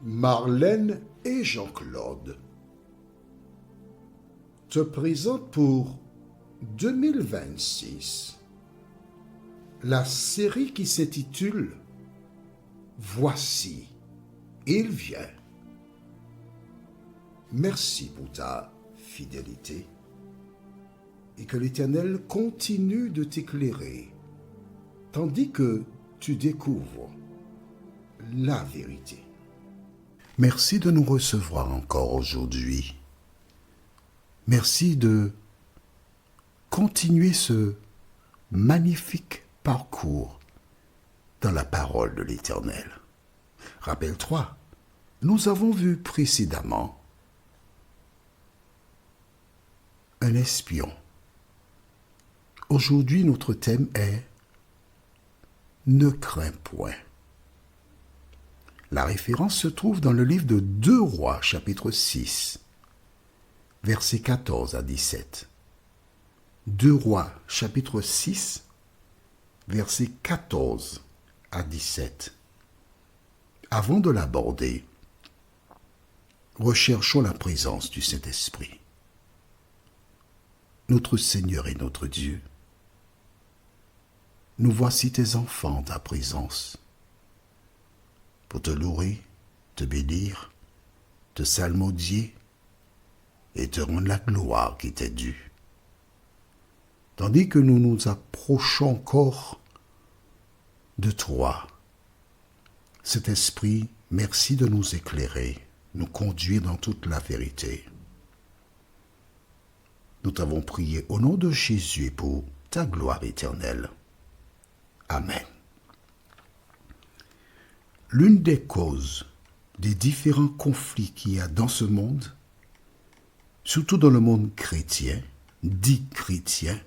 Marlène et Jean-Claude te présentent pour 2026 la série qui s'intitule « Voici, il vient ». Merci pour ta fidélité et que l'Éternel continue de t'éclairer tandis que tu découvres la vérité. Merci de nous recevoir encore aujourd'hui. Merci de continuer ce magnifique parcours dans la parole de l'Éternel. Rappelle-toi, nous avons vu précédemment un espion. Aujourd'hui, notre thème est « Ne crains point ». La référence se trouve dans le livre de 2 Rois, chapitre 6, versets 14 à 17. 2 Rois, chapitre 6, versets 14 à 17. Avant de l'aborder, recherchons la présence du Saint-Esprit. Notre Seigneur et notre Dieu, nous voici tes enfants, ta présence, pour te louer, te bénir, te psalmodier et te rendre la gloire qui t'est due. Tandis que nous nous approchons encore de toi, cet esprit, merci de nous éclairer, nous conduire dans toute la vérité. Nous t'avons prié au nom de Jésus pour ta gloire éternelle. Amen. L'une des causes des différents conflits qu'il y a dans ce monde, surtout dans le monde chrétien, dit chrétien,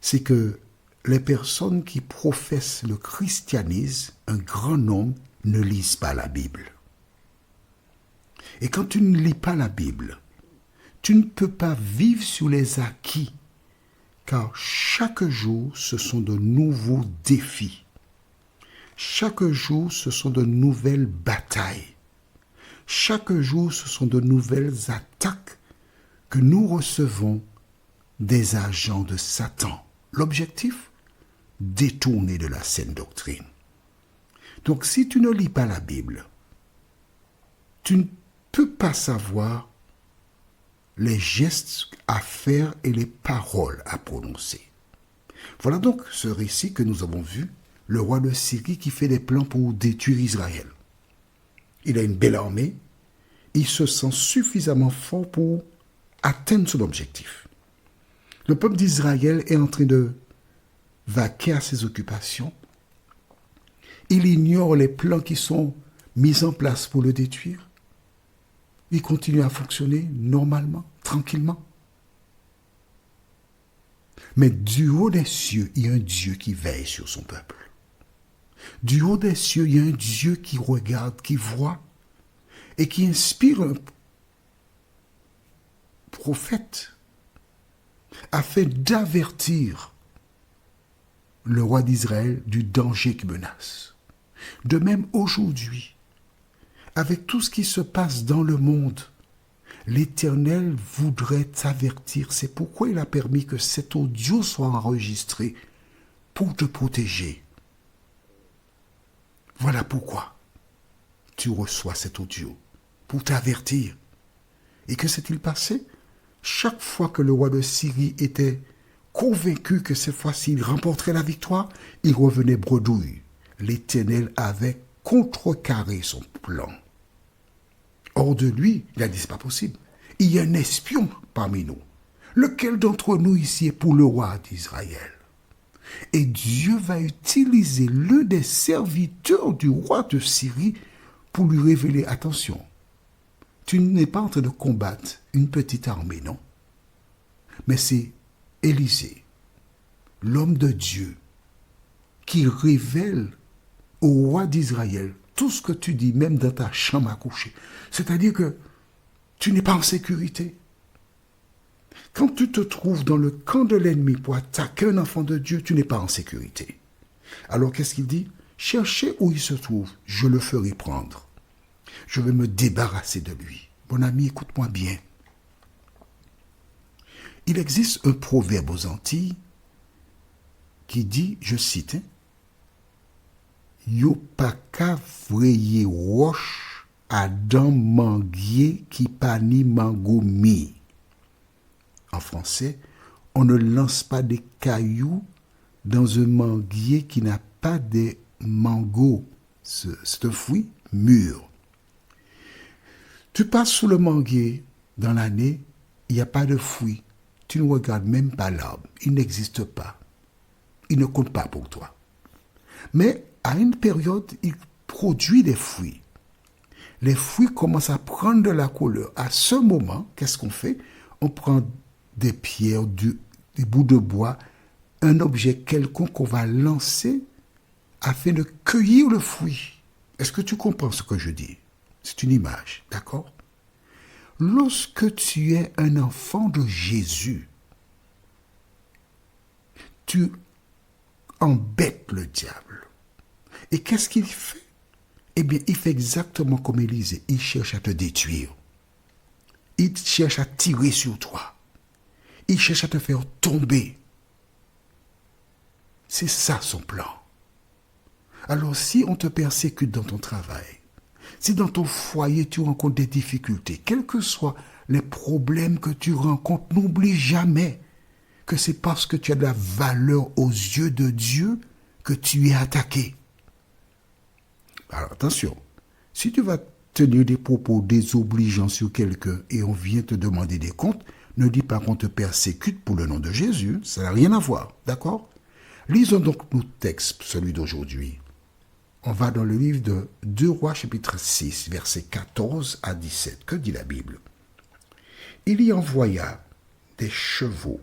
c'est que les personnes qui professent le christianisme, un grand nombre, ne lisent pas la Bible. Et quand tu ne lis pas la Bible, tu ne peux pas vivre sur les acquis, car chaque jour, ce sont de nouveaux défis. Chaque jour, ce sont de nouvelles batailles. Chaque jour, ce sont de nouvelles attaques que nous recevons des agents de Satan. L'objectif, détourner de la saine doctrine. Donc, si tu ne lis pas la Bible, tu ne peux pas savoir les gestes à faire et les paroles à prononcer. Voilà donc ce récit que nous avons vu, le roi de Syrie qui fait des plans pour détruire Israël. Il a une belle armée, il se sent suffisamment fort pour atteindre son objectif. Le peuple d'Israël est en train de vaquer à ses occupations. Il ignore les plans qui sont mis en place pour le détruire. Il continue à fonctionner normalement, tranquillement. Mais du haut des cieux, il y a un Dieu qui veille sur son peuple. Du haut des cieux, il y a un Dieu qui regarde, qui voit et qui inspire un prophète afin d'avertir le roi d'Israël du danger qui menace. De même, aujourd'hui, avec tout ce qui se passe dans le monde, l'Éternel voudrait t'avertir. C'est pourquoi il a permis que cet audio soit enregistré pour te protéger. Voilà pourquoi tu reçois cet audio, pour t'avertir. Et que s'est-il passé? Chaque fois que le roi de Syrie était convaincu que cette fois-ci il remporterait la victoire, il revenait bredouille. L'Éternel avait contrecarré son plan. Hors de lui, il a dit, c'est pas possible. Il y a un espion parmi nous. Lequel d'entre nous ici est pour le roi d'Israël? Et Dieu va utiliser l'un des serviteurs du roi de Syrie pour lui révéler, attention, tu n'es pas en train de combattre une petite armée, non? Mais c'est Élisée, l'homme de Dieu, qui révèle au roi d'Israël tout ce que tu dis, même dans ta chambre à coucher. C'est-à-dire que tu n'es pas en sécurité. Quand tu te trouves dans le camp de l'ennemi pour attaquer un enfant de Dieu, tu n'es pas en sécurité. Alors qu'est-ce qu'il dit? Cherchez où il se trouve, je le ferai prendre. Je vais me débarrasser de lui. Mon ami, écoute-moi bien. Il existe un proverbe aux Antilles qui dit, je cite, Yo pa ka vreye roche à dan manguier qui pa ni mango mi. En français, on ne lance pas des cailloux dans un manguier qui n'a pas de mango. C'est un fruit mûr. Tu passes sous le manguier dans l'année, il n'y a pas de fruit. Tu ne regardes même pas l'arbre. Il n'existe pas. Il ne compte pas pour toi. Mais à une période, il produit des fruits. Les fruits commencent à prendre de la couleur. À ce moment, qu'est-ce qu'on fait? On prend des pierres, des bouts de bois, un objet quelconque qu'on va lancer afin de cueillir le fruit. Est-ce que tu comprends ce que je dis? C'est une image, d'accord? Lorsque tu es un enfant de Jésus, tu embêtes le diable. Et qu'est-ce qu'il fait? Eh bien, il fait exactement comme Élisée. Il cherche à te détruire. Il cherche à tirer sur toi. Il cherche à te faire tomber. C'est ça son plan. Alors, si on te persécute dans ton travail, si dans ton foyer tu rencontres des difficultés, quels que soient les problèmes que tu rencontres, n'oublie jamais que c'est parce que tu as de la valeur aux yeux de Dieu que tu es attaqué. Alors attention, si tu vas tenir des propos désobligeants sur quelqu'un et on vient te demander des comptes, ne dis pas qu'on te persécute pour le nom de Jésus, ça n'a rien à voir, d'accord? Lisons donc nos textes, celui d'aujourd'hui. On va dans le livre de 2 Rois chapitre 6, versets 14 à 17. Que dit la Bible? Il y envoya des chevaux,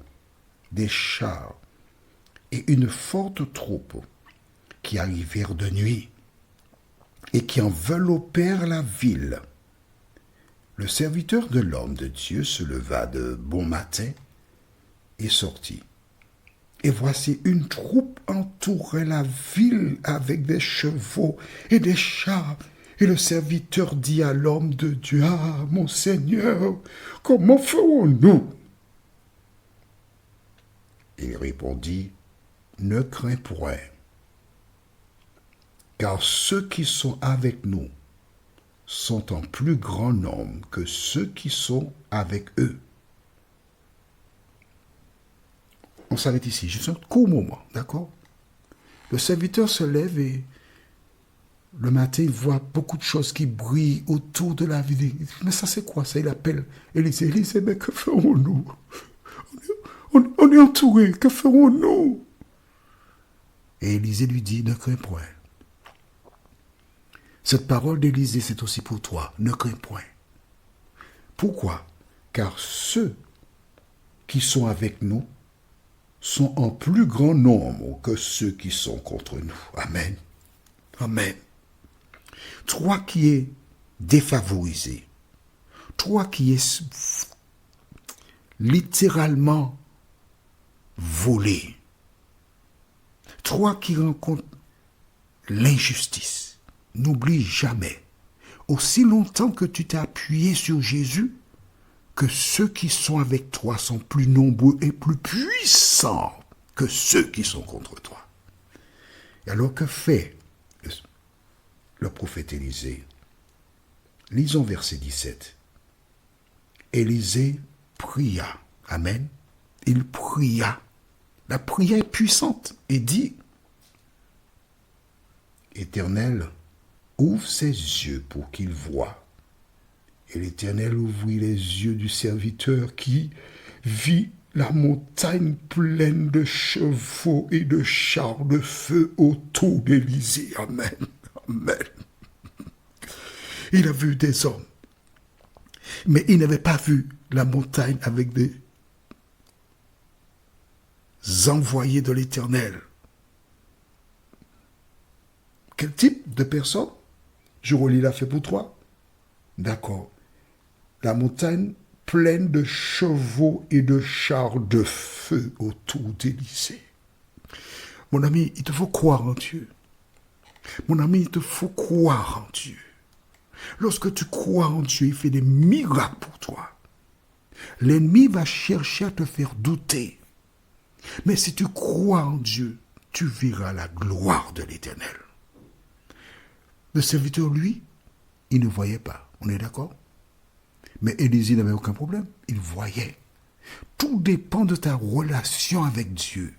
des chars et une forte troupe qui arrivèrent de nuit et qui enveloppèrent la ville. Le serviteur de l'homme de Dieu se leva de bon matin et sortit. Et voici une troupe entourait la ville avec des chevaux et des chars. Et le serviteur dit à l'homme de Dieu, « Ah, mon Seigneur, comment ferons-nous » Il répondit, « Ne crains point, car ceux qui sont avec nous sont en plus grand nombre que ceux qui sont avec eux. » On s'arrête ici, juste un court moment, d'accord? Le serviteur se lève et le matin, il voit beaucoup de choses qui brillent autour de la ville. Il dit, mais ça c'est quoi ça? Il appelle Élisée. Élisée, mais que ferons-nous? On est entouré, que ferons-nous? Et Élisée lui dit, ne crains point. Cette parole d'Élisée, c'est aussi pour toi, ne crains point. Pourquoi? Car ceux qui sont avec nous sont en plus grand nombre que ceux qui sont contre nous. Amen. Amen. Toi qui es défavorisé, toi qui es littéralement volé, toi qui rencontres l'injustice, n'oublie jamais, aussi longtemps que tu t'es appuyé sur Jésus, que ceux qui sont avec toi sont plus nombreux et plus puissants que ceux qui sont contre toi. Et alors que fait le prophète Élisée? Lisons verset 17. Élisée pria. Amen. Il pria. La prière est puissante et dit, Éternel, ouvre ses yeux pour qu'il voie. Et l'Éternel ouvrit les yeux du serviteur qui vit la montagne pleine de chevaux et de chars de feu autour d'Élisée. Amen. Amen. Il a vu des hommes, mais il n'avait pas vu la montagne avec des envoyés de l'Éternel. Quel type de personne? Je relis la fait pour toi. D'accord. La montagne pleine de chevaux et de chars de feu autour d'Élisée. Mon ami, il te faut croire en Dieu. Mon ami, il te faut croire en Dieu. Lorsque tu crois en Dieu, il fait des miracles pour toi. L'ennemi va chercher à te faire douter. Mais si tu crois en Dieu, tu verras la gloire de l'Éternel. Le serviteur, lui, il ne voyait pas. On est d'accord? Mais Élisée n'avait aucun problème. Il voyait. Tout dépend de ta relation avec Dieu.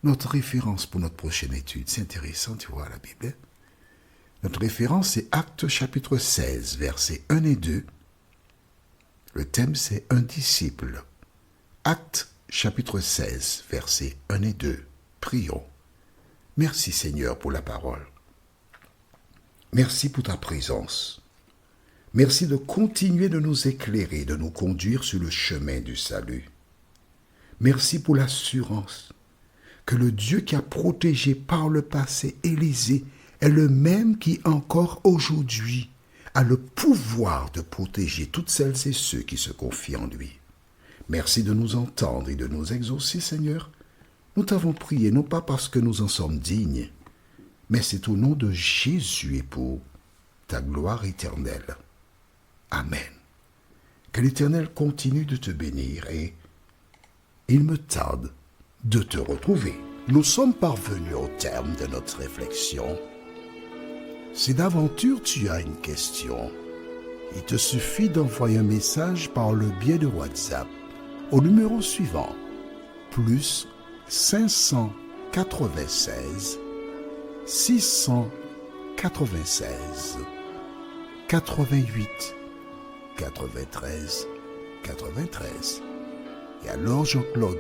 Notre référence pour notre prochaine étude, c'est intéressant, tu vois, la Bible. Notre référence, c'est Actes chapitre 16, versets 1 et 2. Le thème, c'est un disciple. Actes chapitre 16, versets 1 et 2. Prions. Merci Seigneur pour la parole. Merci pour ta présence. Merci de continuer de nous éclairer, de nous conduire sur le chemin du salut. Merci pour l'assurance que le Dieu qui a protégé par le passé Élisée est le même qui encore aujourd'hui a le pouvoir de protéger toutes celles et ceux qui se confient en lui. Merci de nous entendre et de nous exaucer, Seigneur. Nous t'avons prié, non pas parce que nous en sommes dignes, mais c'est au nom de Jésus et pour ta gloire éternelle. Amen. Que l'Éternel continue de te bénir et il me tarde de te retrouver. Nous sommes parvenus au terme de notre réflexion. Si d'aventure tu as une question, il te suffit d'envoyer un message par le biais de WhatsApp au numéro suivant, plus 596 696 88 93 93. Et alors Jean-Claude,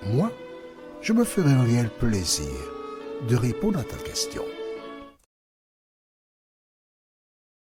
moi, je me ferai un réel plaisir de répondre à ta question.